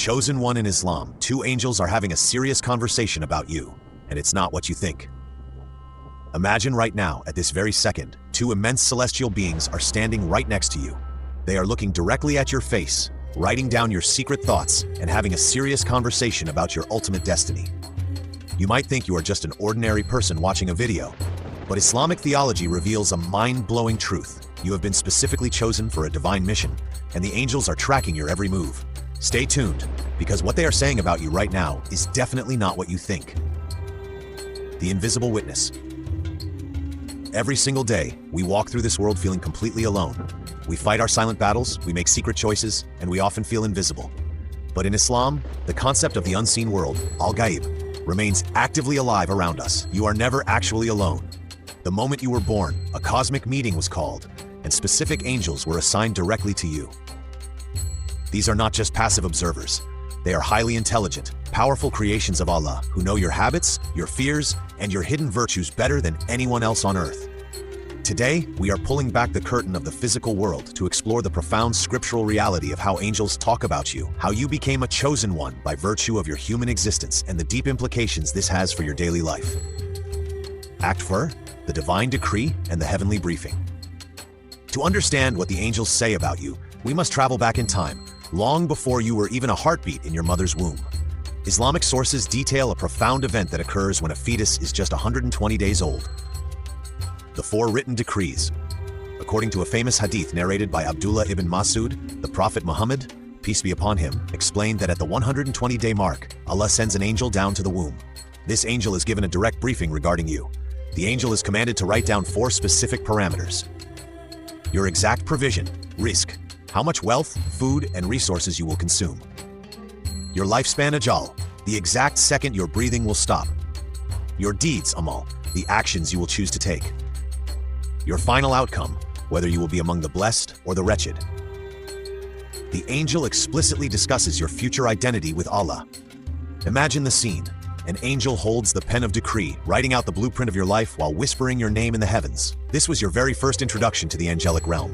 chosen one in Islam, two angels are having a serious conversation about you, and it's not what you think. Imagine right now, at this very second, two immense celestial beings are standing right next to you. They are looking directly at your face, writing down your secret thoughts, and having a serious conversation about your ultimate destiny. You might think you are just an ordinary person watching a video, but Islamic theology reveals a mind-blowing truth. You have been specifically chosen for a divine mission, and the angels are tracking your every move. Stay tuned, because what they are saying about you right now is definitely not what you think. The invisible witness. Every single day, we walk through this world feeling completely alone. We fight our silent battles, we make secret choices, and we often feel invisible. But in Islam, the concept of the unseen world, al-ghaib, remains actively alive around us. You are never actually alone. The moment you were born, a cosmic meeting was called, and specific angels were assigned directly to you. These are not just passive observers. They are highly intelligent, powerful creations of Allah who know your habits, your fears, and your hidden virtues better than anyone else on earth. Today, we are pulling back the curtain of the physical world to explore the profound scriptural reality of how angels talk about you, how you became a chosen one by virtue of your human existence, and the deep implications this has for your daily life. Act 4, the divine decree and the heavenly briefing. To understand what the angels say about you, we must travel back in time, long before you were even a heartbeat in your mother's womb. Islamic sources detail a profound event that occurs when a fetus is just 120 days old. The 4 written decrees. According to a famous hadith narrated by Abdullah ibn Mas'ud, the Prophet Muhammad, peace be upon him, explained that at the 120-day mark, Allah sends an angel down to the womb. This angel is given a direct briefing regarding you. The angel is commanded to write down 4 specific parameters. Your exact provision, rizq, how much wealth, food, and resources you will consume. Your lifespan, ajal, the exact second your breathing will stop. Your deeds, amal, the actions you will choose to take. Your final outcome, whether you will be among the blessed or the wretched. The angel explicitly discusses your future identity with Allah. Imagine the scene. An angel holds the pen of decree, writing out the blueprint of your life while whispering your name in the heavens. This was your very first introduction to the angelic realm.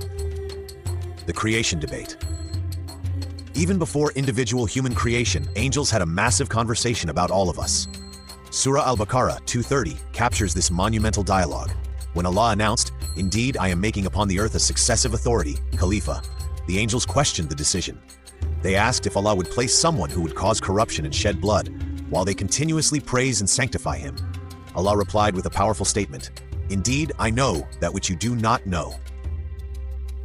The creation debate. Even before individual human creation, angels had a massive conversation about all of us. Surah Al-Baqarah 230 captures this monumental dialogue. When Allah announced, "Indeed, I am making upon the earth a successive authority, Khalifa," the angels questioned the decision. They asked if Allah would place someone who would cause corruption and shed blood, while they continuously praise and sanctify him. Allah replied with a powerful statement, "Indeed, I know that which you do not know."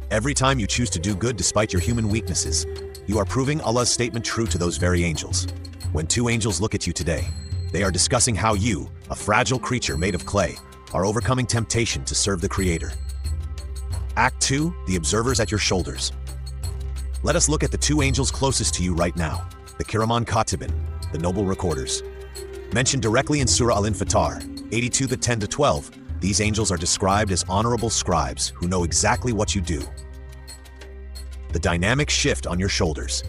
Every time you choose to do good despite your human weaknesses, you are proving Allah's statement true to those very angels. When 2 angels look at you today, they are discussing how you, a fragile creature made of clay, are overcoming temptation to serve the Creator. Act 2, the observers at your shoulders. Let us look at the 2 angels closest to you right now, the Kiraman Katibin, the noble recorders. Mentioned directly in Surah Al-Infatar, 82:10-12, these angels are described as honorable scribes who know exactly what you do. The dynamic shift on your shoulders.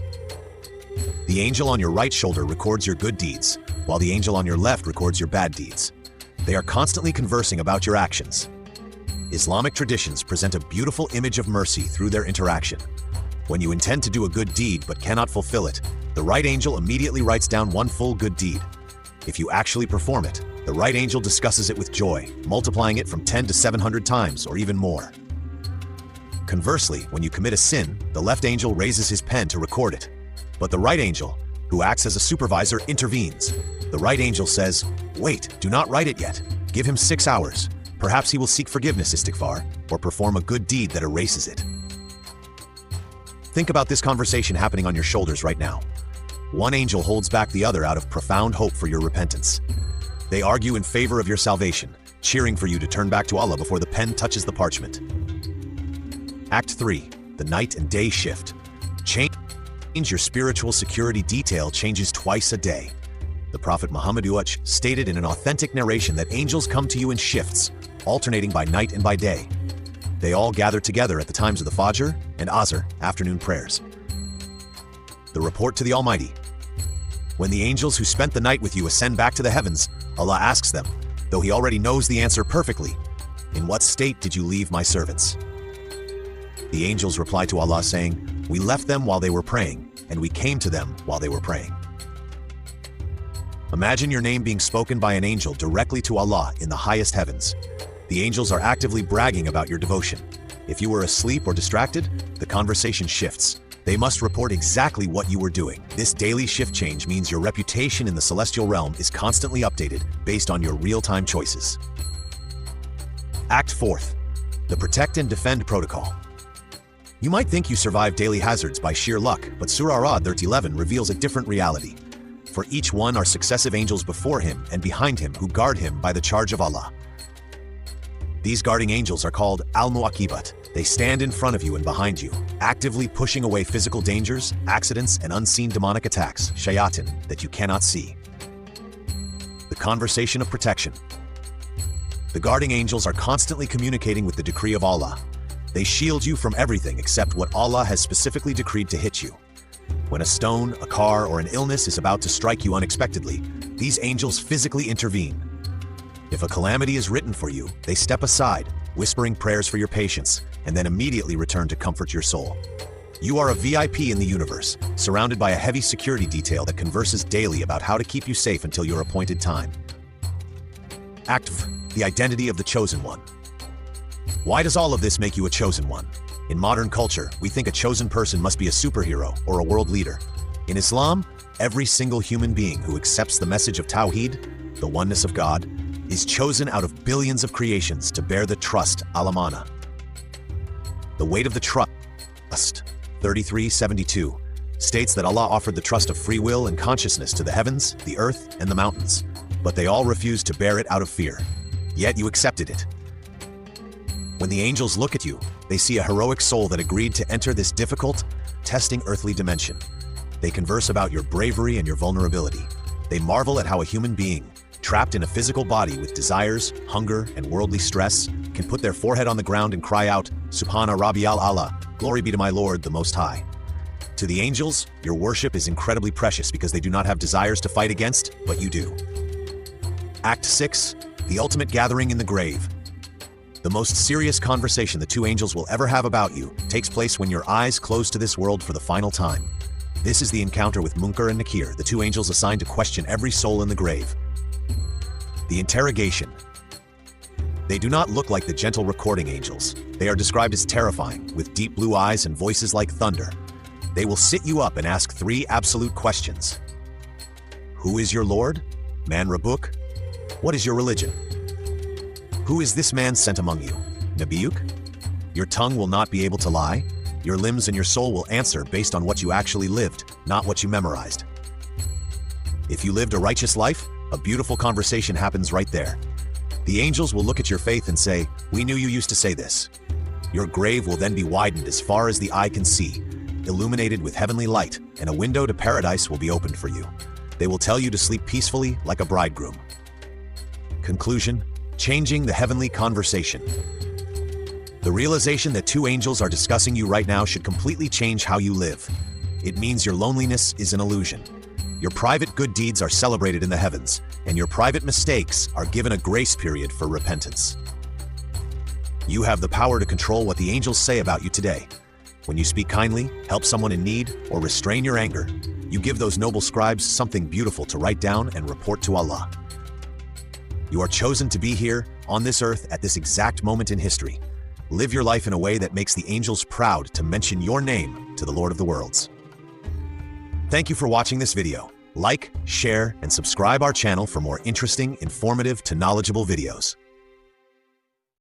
The angel on your right shoulder records your good deeds, while the angel on your left records your bad deeds. They are constantly conversing about your actions. Islamic traditions present a beautiful image of mercy through their interaction. When you intend to do a good deed but cannot fulfill it, the right angel immediately writes down 1 full good deed. If you actually perform it, the right angel discusses it with joy, multiplying it from 10 to 700 times or even more. Conversely, when you commit a sin, the left angel raises his pen to record it. But the right angel, who acts as a supervisor, intervenes. The right angel says, "Wait, do not write it yet. Give him 6 hours. Perhaps he will seek forgiveness, istighfar, or perform a good deed that erases it." Think about this conversation happening on your shoulders right now. One angel holds back the other out of profound hope for your repentance. They argue in favor of your salvation, cheering for you to turn back to Allah before the pen touches the parchment. Act 3, the night and day shift. Change your spiritual security detail changes twice a day. The Prophet Muhammad stated in an authentic narration that angels come to you in shifts, alternating by night and by day. They all gather together at the times of the Fajr and Asr, afternoon prayers. The report to the Almighty. When the angels who spent the night with you ascend back to the heavens, Allah asks them, though He already knows the answer perfectly, "In what state did you leave my servants?" The angels reply to Allah saying, We left them while they were praying, and we came to them while they were praying. Imagine your name being spoken by an angel directly to Allah in the highest heavens. The angels are actively bragging about your devotion. If you were asleep or distracted, the conversation shifts. They must report exactly what you were doing. This daily shift change means your reputation in the celestial realm is constantly updated based on your real-time choices. Act 4th. The Protect and Defend Protocol. You might think you survive daily hazards by sheer luck, but Surah Ra'd 30:11 reveals a different reality. For each one are successive angels before him and behind him who guard him by the charge of Allah. These guarding angels are called Al-Mu'aqibat. They stand in front of you and behind you, actively pushing away physical dangers, accidents, and unseen demonic attacks, shayatin, that you cannot see. The conversation of protection. The guarding angels are constantly communicating with the decree of Allah. They shield you from everything except what Allah has specifically decreed to hit you. When a stone, a car, or an illness is about to strike you unexpectedly, these angels physically intervene. If a calamity is written for you, they step aside, whispering prayers for your patience, and then immediately return to comfort your soul. You are a VIP in the universe, surrounded by a heavy security detail that converses daily about how to keep you safe until your appointed time. Act V. The Identity of the Chosen One. Why does all of this make you a chosen one? In modern culture, we think a chosen person must be a superhero or a world leader. In Islam, every single human being who accepts the message of Tawheed, the oneness of God, is chosen out of billions of creations to bear the trust, al-amana. The weight of the trust, 33:72, states that Allah offered the trust of free will and consciousness to the heavens, the earth, and the mountains, but they all refused to bear it out of fear. Yet you accepted it. When the angels look at you, they see a heroic soul that agreed to enter this difficult, testing earthly dimension. They converse about your bravery and your vulnerability. They marvel at how a human being, trapped in a physical body with desires, hunger, and worldly stress, can put their forehead on the ground and cry out, Subhana Rabbi al-Allah, glory be to my Lord, the Most High. To the angels, your worship is incredibly precious because they do not have desires to fight against, but you do. Act 6. The Ultimate Gathering in the Grave. The most serious conversation the two angels will ever have about you takes place when your eyes close to this world for the final time. This is the encounter with Munkar and Nakir, the two angels assigned to question every soul in the grave. The interrogation. They do not look like the gentle recording angels. They are described as terrifying, with deep blue eyes and voices like thunder. They will sit you up and ask 3 absolute questions. Who is your Lord? Man Rabuk? What is your religion? Who is this man sent among you? Nabiyuk? Your tongue will not be able to lie. Your limbs and your soul will answer based on what you actually lived, not what you memorized. If you lived a righteous life, a beautiful conversation happens right there. The angels will look at your faith and say, we knew you used to say this. Your grave will then be widened as far as the eye can see, illuminated with heavenly light, and a window to paradise will be opened for you. They will tell you to sleep peacefully like a bridegroom. Conclusion. Changing the heavenly conversation. The realization that 2 angels are discussing you right now should completely change how you live. It means your loneliness is an illusion. Your private good deeds are celebrated in the heavens, and your private mistakes are given a grace period for repentance. You have the power to control what the angels say about you today. When you speak kindly, help someone in need, or restrain your anger, you give those noble scribes something beautiful to write down and report to Allah. You are chosen to be here, on this earth, at this exact moment in history. Live your life in a way that makes the angels proud to mention your name to the Lord of the Worlds. Thank you for watching this video. Like, share, and subscribe our channel for more interesting, informative, to knowledgeable videos.